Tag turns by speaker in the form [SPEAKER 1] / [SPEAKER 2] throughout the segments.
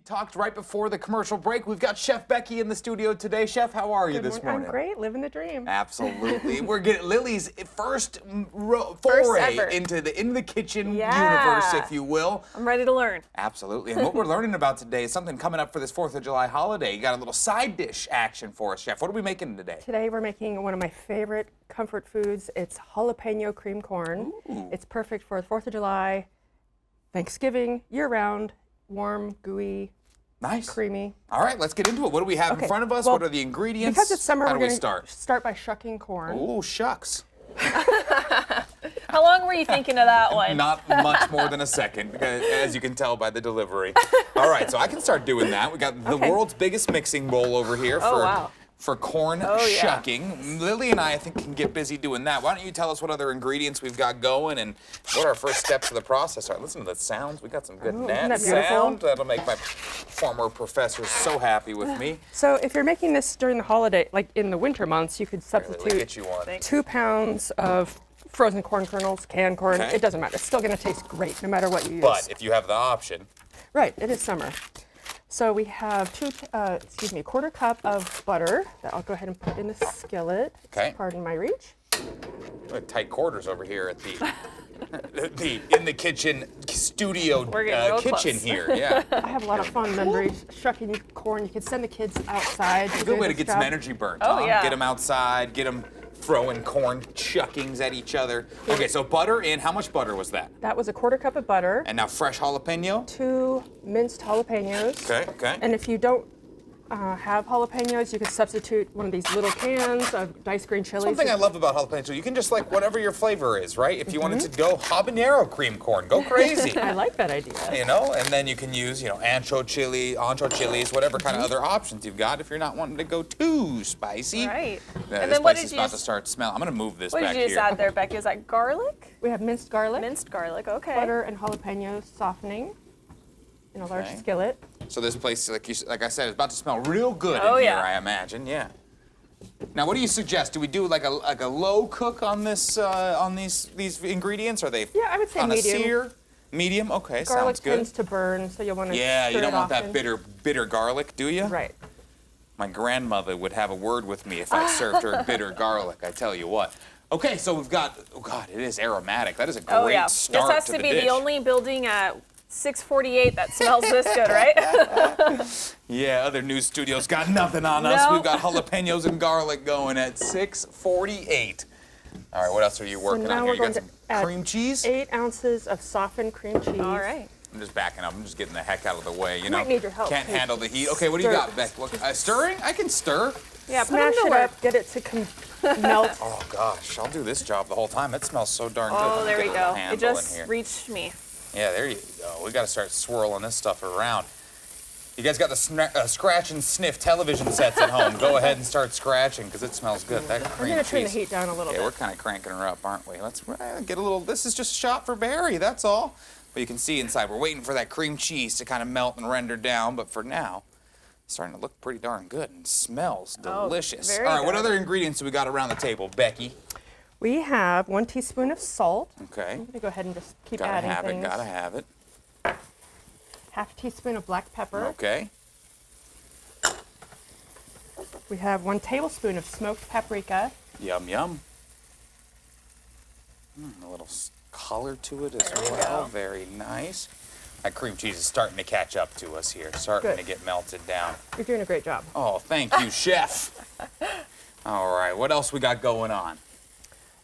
[SPEAKER 1] talked right before the commercial break. We've got Chef Becky in the studio today. Chef, how are you this morning?
[SPEAKER 2] I'm great, living the dream.
[SPEAKER 1] Absolutely. We're getting Lily's first foray into the kitchen universe, if you will.
[SPEAKER 3] I'm ready to learn.
[SPEAKER 1] Absolutely. And what we're learning about today is something coming up for this 4th of July holiday. You got a little side dish action for us, Chef. What are we making today?
[SPEAKER 2] Today we're making one of my favorite comfort foods. It's jalapeno cream corn.
[SPEAKER 1] Ooh.
[SPEAKER 2] It's perfect for the 4th of July, Thanksgiving, year-round, warm, gooey,
[SPEAKER 1] nice,
[SPEAKER 2] creamy.
[SPEAKER 1] All right, let's get into it. What do we have in front of us?
[SPEAKER 2] Well,
[SPEAKER 1] what are the ingredients?
[SPEAKER 2] Because it's summer,
[SPEAKER 1] How
[SPEAKER 2] we're
[SPEAKER 1] do we
[SPEAKER 2] going
[SPEAKER 1] start?
[SPEAKER 2] to start by shucking corn.
[SPEAKER 1] Oh, shucks.
[SPEAKER 3] How long were you thinking of that one?
[SPEAKER 1] Not much more than a second, as you can tell by the delivery. All right, so I can start doing that. We got the world's biggest mixing bowl over here for corn shucking. Lily and I think, can get busy doing that. Why don't you tell us what other ingredients we've got going and what our first steps of the process are. Listen to the sounds. We got some good net sound. That'll make my former professors so happy with me.
[SPEAKER 2] So if you're making this during the holiday, like in the winter months, you could substitute
[SPEAKER 1] Get you one.
[SPEAKER 2] 2 pounds of frozen corn kernels, canned corn.
[SPEAKER 1] Okay.
[SPEAKER 2] It doesn't matter. It's still going to taste great no matter what you use.
[SPEAKER 1] But if you have the option.
[SPEAKER 2] Right, it is summer. So we have a quarter cup of butter that I'll go ahead and put in the skillet.
[SPEAKER 1] Okay.
[SPEAKER 2] Pardon my reach.
[SPEAKER 1] Tight quarters over here at the in the kitchen studio kitchen here. Yeah.
[SPEAKER 2] I have a lot of fun memories shucking corn. You could send the kids outside.
[SPEAKER 1] It's a good way to get some energy burnt.
[SPEAKER 3] Oh, yeah.
[SPEAKER 1] Get them outside. Get them throwing corn chuckings at each other. Okay, so butter in. How much butter was that?
[SPEAKER 2] That was a quarter cup of butter.
[SPEAKER 1] And now fresh jalapeno.
[SPEAKER 2] 2 minced jalapenos.
[SPEAKER 1] Okay, okay.
[SPEAKER 2] And if you don't have jalapenos, you can substitute one of these little cans of diced green chilies.
[SPEAKER 1] Something I love about jalapeno, you can just like whatever your flavor is, right? If you wanted to go habanero cream corn, go crazy.
[SPEAKER 2] I like that idea.
[SPEAKER 1] You know, and then you can use, ancho chilies, whatever kind of other options you've got if you're not wanting to go too spicy.
[SPEAKER 3] Right.
[SPEAKER 1] And
[SPEAKER 3] then
[SPEAKER 1] this
[SPEAKER 3] what
[SPEAKER 1] place
[SPEAKER 3] did
[SPEAKER 1] is
[SPEAKER 3] you
[SPEAKER 1] about to start smelling. I'm going to move this
[SPEAKER 3] What
[SPEAKER 1] back
[SPEAKER 3] did you just
[SPEAKER 1] here.
[SPEAKER 3] add there, Becky? Is that garlic?
[SPEAKER 2] We have minced garlic.
[SPEAKER 3] Minced garlic, okay.
[SPEAKER 2] Butter and jalapenos softening in a large skillet.
[SPEAKER 1] So this place, like I said, is about to smell real good
[SPEAKER 3] Oh,
[SPEAKER 1] in here,
[SPEAKER 3] yeah.
[SPEAKER 1] I imagine. Yeah. Now, what do you suggest? Do we do like a low cook on this on these ingredients? Are they
[SPEAKER 2] Yeah, I would say
[SPEAKER 1] on
[SPEAKER 2] medium.
[SPEAKER 1] a sear? Medium. Okay,
[SPEAKER 2] Garlic
[SPEAKER 1] sounds good.
[SPEAKER 2] tends to burn, so you'll want to
[SPEAKER 1] Yeah, you
[SPEAKER 2] stir
[SPEAKER 1] don't
[SPEAKER 2] it
[SPEAKER 1] want
[SPEAKER 2] often.
[SPEAKER 1] that bitter garlic, do you?
[SPEAKER 2] Right.
[SPEAKER 1] My grandmother would have a word with me if I served her bitter garlic. I tell you what. Okay, so we've got. Oh God, it is aromatic. That is a great
[SPEAKER 3] Oh, yeah.
[SPEAKER 1] start
[SPEAKER 3] This has
[SPEAKER 1] to
[SPEAKER 3] to
[SPEAKER 1] the
[SPEAKER 3] be
[SPEAKER 1] dish.
[SPEAKER 3] the only building at 648 that smells this good, right?
[SPEAKER 1] Yeah, other news studios got nothing on us.
[SPEAKER 3] No.
[SPEAKER 1] We've got jalapenos and garlic going at 648. All right, what else are you working
[SPEAKER 2] now
[SPEAKER 1] on
[SPEAKER 2] we're
[SPEAKER 1] here? You
[SPEAKER 2] going
[SPEAKER 1] got
[SPEAKER 2] to
[SPEAKER 1] some
[SPEAKER 2] add
[SPEAKER 1] cream cheese?
[SPEAKER 2] 8 ounces of softened cream cheese.
[SPEAKER 3] All right.
[SPEAKER 1] I'm just backing up. I'm just getting the heck out of the way. You know,
[SPEAKER 2] might need your help,
[SPEAKER 1] can't
[SPEAKER 2] too.
[SPEAKER 1] handle the heat. Okay, what do you
[SPEAKER 2] Stir.
[SPEAKER 1] got, Beck? Stirring? I can stir.
[SPEAKER 3] Yeah, put
[SPEAKER 2] Smash
[SPEAKER 3] them to
[SPEAKER 2] it
[SPEAKER 3] work.
[SPEAKER 2] up, get it to melt.
[SPEAKER 1] Oh gosh, I'll do this job the whole time. It smells so darn good.
[SPEAKER 3] Oh,
[SPEAKER 1] Let me
[SPEAKER 3] there
[SPEAKER 1] get
[SPEAKER 3] we
[SPEAKER 1] a little
[SPEAKER 3] go. It
[SPEAKER 1] handle in
[SPEAKER 3] just
[SPEAKER 1] here.
[SPEAKER 3] reached me.
[SPEAKER 1] Yeah, there you go. We got to start swirling this stuff around. You guys got the scratch and sniff television sets at home. Go ahead and start scratching because it smells good. That
[SPEAKER 2] We're
[SPEAKER 1] cream
[SPEAKER 2] going to turn the
[SPEAKER 1] cheese.
[SPEAKER 2] heat down a little
[SPEAKER 1] Yeah,
[SPEAKER 2] bit.
[SPEAKER 1] we're kind of cranking her up, aren't we? Let's get a little. This is just a shot for Barry. That's all. But you can see inside. We're waiting for that cream cheese to kind of melt and render down. But for now, it's starting to look pretty darn good and smells delicious.
[SPEAKER 3] very
[SPEAKER 1] All right, what
[SPEAKER 3] good.
[SPEAKER 1] other ingredients do we got around the table, Becky?
[SPEAKER 2] We have 1 teaspoon of salt.
[SPEAKER 1] Okay.
[SPEAKER 2] I'm going to go ahead and just keep
[SPEAKER 1] Gotta
[SPEAKER 2] adding
[SPEAKER 1] have
[SPEAKER 2] things.
[SPEAKER 1] it. Gotta have it.
[SPEAKER 2] Half a teaspoon of black pepper.
[SPEAKER 1] Okay.
[SPEAKER 2] We have 1 tablespoon of smoked paprika.
[SPEAKER 1] Yum yum. A little color to it as well. Very nice. That cream cheese is starting to catch up to us here. Starting
[SPEAKER 2] Good.
[SPEAKER 1] to get melted down.
[SPEAKER 2] You're doing a great job.
[SPEAKER 1] Oh, thank you, chef. All right, what else we got going on?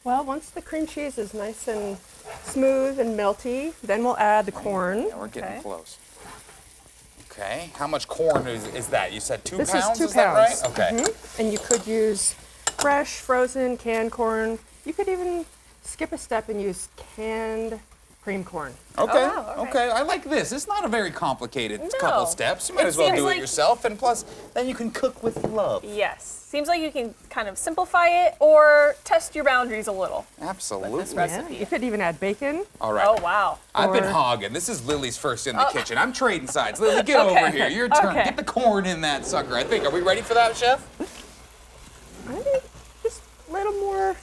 [SPEAKER 2] Well, once the cream cheese is nice and smooth and melty, then we'll add the corn.
[SPEAKER 1] Yeah, we're getting
[SPEAKER 3] Okay.
[SPEAKER 1] close. Okay, how much corn is that? You said 2
[SPEAKER 2] This
[SPEAKER 1] pounds?
[SPEAKER 2] is 2
[SPEAKER 1] that right?
[SPEAKER 2] pounds.
[SPEAKER 1] Okay.
[SPEAKER 2] And you could use fresh, frozen, canned corn. You could even skip a step and use canned cream corn.
[SPEAKER 1] Okay.
[SPEAKER 3] wow, okay.
[SPEAKER 1] Okay. I like this. It's not a very complicated
[SPEAKER 3] No.
[SPEAKER 1] couple steps. You might
[SPEAKER 3] It
[SPEAKER 1] as well
[SPEAKER 3] seems
[SPEAKER 1] do it
[SPEAKER 3] like-
[SPEAKER 1] yourself, and plus, then you can cook with love.
[SPEAKER 3] Yes. Seems like you can kind of simplify it or test your boundaries a little.
[SPEAKER 1] Absolutely.
[SPEAKER 3] With this recipe.
[SPEAKER 2] Yeah. You could even add bacon.
[SPEAKER 1] All right.
[SPEAKER 3] Oh, wow.
[SPEAKER 1] I've been
[SPEAKER 2] Or-
[SPEAKER 1] hogging. This is Lily's first in the kitchen. I'm trading sides. Lily, get over here. Your turn.
[SPEAKER 3] Okay.
[SPEAKER 1] Get the corn in that sucker. I think. Are we ready for that, chef?
[SPEAKER 2] I think just a little more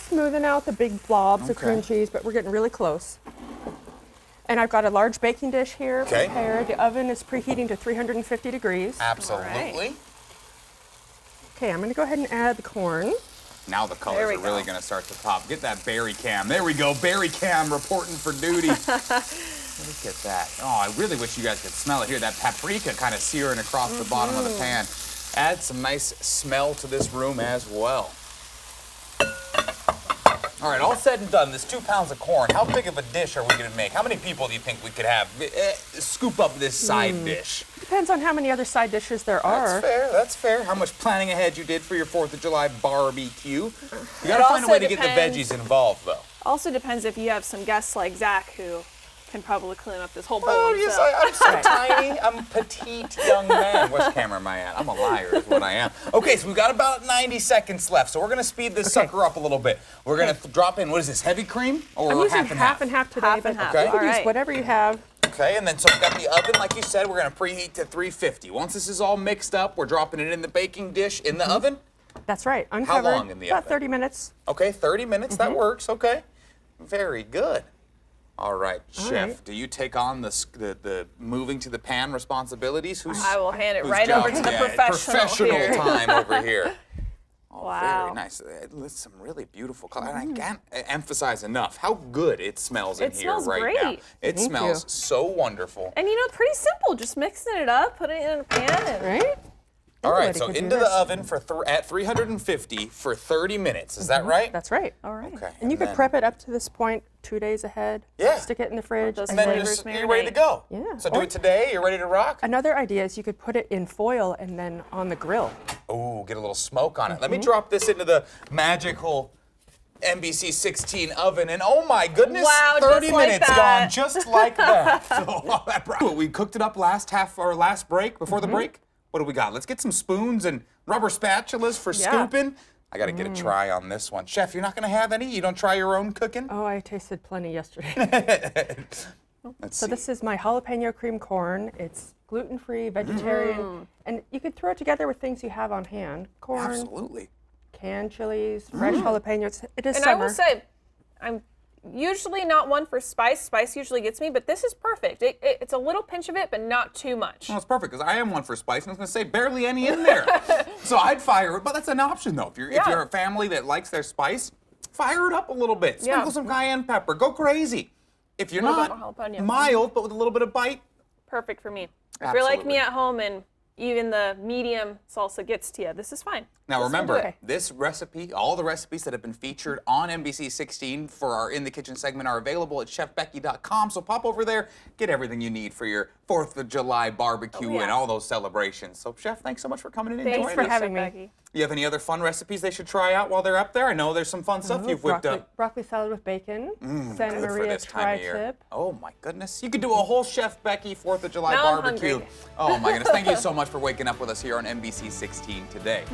[SPEAKER 2] smoothing out the big blobs of
[SPEAKER 1] Okay.
[SPEAKER 2] cream cheese, but we're getting really close. And I've got a large baking dish here
[SPEAKER 1] Okay.
[SPEAKER 2] prepared. The oven is preheating to 350 degrees.
[SPEAKER 1] Absolutely.
[SPEAKER 2] Okay, I'm going to go ahead and add the corn.
[SPEAKER 1] Now the colors are really going to start to pop. Get that berry cam. There we go. Berry cam reporting for duty. Look at that. Oh, I really wish you guys could smell it here. That paprika kind of searing across the bottom of the pan. Add some nice smell to this room as well. All right, all said and done, this 2 pounds of corn, how big of a dish are we going to make? How many people do you think we could have scoop up this side dish?
[SPEAKER 2] Depends on how many other side dishes there are.
[SPEAKER 1] That's fair, that's fair. How much planning ahead you did for your 4th of July barbecue. You got to find a way to get the veggies involved, though.
[SPEAKER 3] Also depends if you have some guests like Zach who can probably clean up this whole bowl
[SPEAKER 1] Oh,
[SPEAKER 3] himself.
[SPEAKER 1] yes, I'm so tiny. I'm a petite young man. Which camera am I at? I'm a liar is what I am. Okay, so we've got about 90 seconds left, so we're going to speed this sucker up a little bit. We're going to drop in, what is this, heavy cream? Or
[SPEAKER 2] I'm using
[SPEAKER 1] half and half?
[SPEAKER 2] half and half today,
[SPEAKER 3] Half
[SPEAKER 2] but
[SPEAKER 3] and half.
[SPEAKER 1] Okay.
[SPEAKER 2] you can
[SPEAKER 3] All
[SPEAKER 2] use
[SPEAKER 3] right.
[SPEAKER 2] whatever you have.
[SPEAKER 1] Okay, and then so we've got the oven, like you said, we're going to preheat to 350. Once this is all mixed up, we're dropping it in the baking dish in the oven?
[SPEAKER 2] That's right, uncovered.
[SPEAKER 1] long in the
[SPEAKER 2] About
[SPEAKER 1] oven?
[SPEAKER 2] 30 minutes.
[SPEAKER 1] Okay, 30 minutes, that works, okay. Very good. All right, Chef,
[SPEAKER 2] right.
[SPEAKER 1] do you take on the moving to the pan responsibilities?
[SPEAKER 3] I will hand it
[SPEAKER 1] whose
[SPEAKER 3] right
[SPEAKER 1] job?
[SPEAKER 3] over to the
[SPEAKER 1] Yeah,
[SPEAKER 3] professional here.
[SPEAKER 1] time over here. Oh,
[SPEAKER 3] Wow.
[SPEAKER 1] very nice. It's some really beautiful color. And I can't emphasize enough how good it smells in
[SPEAKER 3] It
[SPEAKER 1] here
[SPEAKER 3] smells
[SPEAKER 1] right now.
[SPEAKER 3] great.
[SPEAKER 1] It
[SPEAKER 2] Thank
[SPEAKER 1] smells
[SPEAKER 2] you.
[SPEAKER 1] so wonderful.
[SPEAKER 3] And you know, pretty simple. Just mixing it up, putting it in a pan, and
[SPEAKER 2] Right?
[SPEAKER 1] All right,
[SPEAKER 2] Anybody
[SPEAKER 1] so
[SPEAKER 2] could do
[SPEAKER 1] into the
[SPEAKER 2] this.
[SPEAKER 1] oven for at 350 for 30 minutes. Is that right?
[SPEAKER 2] That's right.
[SPEAKER 3] all right.
[SPEAKER 1] Okay.
[SPEAKER 2] And you could
[SPEAKER 1] then-
[SPEAKER 2] prep it up to this point 2 days ahead.
[SPEAKER 1] Yeah.
[SPEAKER 2] Stick it in the fridge.
[SPEAKER 3] those
[SPEAKER 1] And then
[SPEAKER 3] flavors
[SPEAKER 1] you're ready to
[SPEAKER 3] marinate.
[SPEAKER 1] go.
[SPEAKER 2] Yeah.
[SPEAKER 1] So do
[SPEAKER 2] Or-
[SPEAKER 1] it today. You're ready to rock.
[SPEAKER 2] Another idea is you could put it in foil and then on the grill.
[SPEAKER 1] Ooh, get a little smoke on it. Let me drop this into the magical NBC 16 oven, and oh my goodness,
[SPEAKER 3] Wow,
[SPEAKER 1] 30
[SPEAKER 3] just like
[SPEAKER 1] minutes
[SPEAKER 3] that.
[SPEAKER 1] gone just like that. So, we cooked it up last break, before the break. What do we got? Let's get some spoons and rubber spatulas for
[SPEAKER 2] Yeah.
[SPEAKER 1] scooping. I got to get a try on this one. Chef, you're not going to have any? You don't try your own cooking?
[SPEAKER 2] Oh, I tasted plenty yesterday.
[SPEAKER 1] Let's
[SPEAKER 2] So
[SPEAKER 1] see.
[SPEAKER 2] this is my jalapeno cream corn. It's gluten-free, vegetarian, and you could throw it together with things you have on hand. Corn,
[SPEAKER 1] Absolutely.
[SPEAKER 2] canned chilies, fresh jalapenos. It is
[SPEAKER 3] And
[SPEAKER 2] summer.
[SPEAKER 3] I will say, I'm usually not one for spice. Spice usually gets me, but this is perfect. It's a little pinch of it, but not too much.
[SPEAKER 1] Well, it's perfect because I am one for spice, and I was going to say barely any in there. So I'd fire it, but that's an option though. If you're a family that likes their spice, fire it up a little bit. Sprinkle
[SPEAKER 3] Yeah.
[SPEAKER 1] some cayenne pepper. Go crazy. If you're
[SPEAKER 3] Little bit
[SPEAKER 1] not,
[SPEAKER 3] more jalapeno.
[SPEAKER 1] mild but with a little bit of bite.
[SPEAKER 3] Perfect for me. If you're like
[SPEAKER 1] Absolutely.
[SPEAKER 3] me at home and even the medium salsa gets to you, this is fine.
[SPEAKER 1] Now
[SPEAKER 3] This will
[SPEAKER 1] remember,
[SPEAKER 3] do it.
[SPEAKER 1] this recipe, all the recipes that have been featured on NBC 16 for our In the Kitchen segment are available at chefbecky.com. So pop over there, get everything you need for your 4th of July barbecue
[SPEAKER 3] yeah.
[SPEAKER 1] and all those celebrations. So Chef, thanks so much for coming in and
[SPEAKER 3] Thanks
[SPEAKER 1] joining
[SPEAKER 2] for
[SPEAKER 1] us.
[SPEAKER 2] having
[SPEAKER 3] Chef
[SPEAKER 2] me.
[SPEAKER 3] Becky.
[SPEAKER 1] You have any other fun recipes they should try out while they're up there? I know there's some fun stuff you've whipped up.
[SPEAKER 2] Broccoli salad with bacon. San
[SPEAKER 1] Good for
[SPEAKER 2] Maria
[SPEAKER 1] this time of year.
[SPEAKER 2] tri-tip.
[SPEAKER 1] Oh my goodness. You could do a whole Chef Becky 4th of July
[SPEAKER 3] Now I'm
[SPEAKER 1] barbecue.
[SPEAKER 3] hungry.
[SPEAKER 1] Oh my goodness. Thank you so much for waking up with us here on NBC 16 today.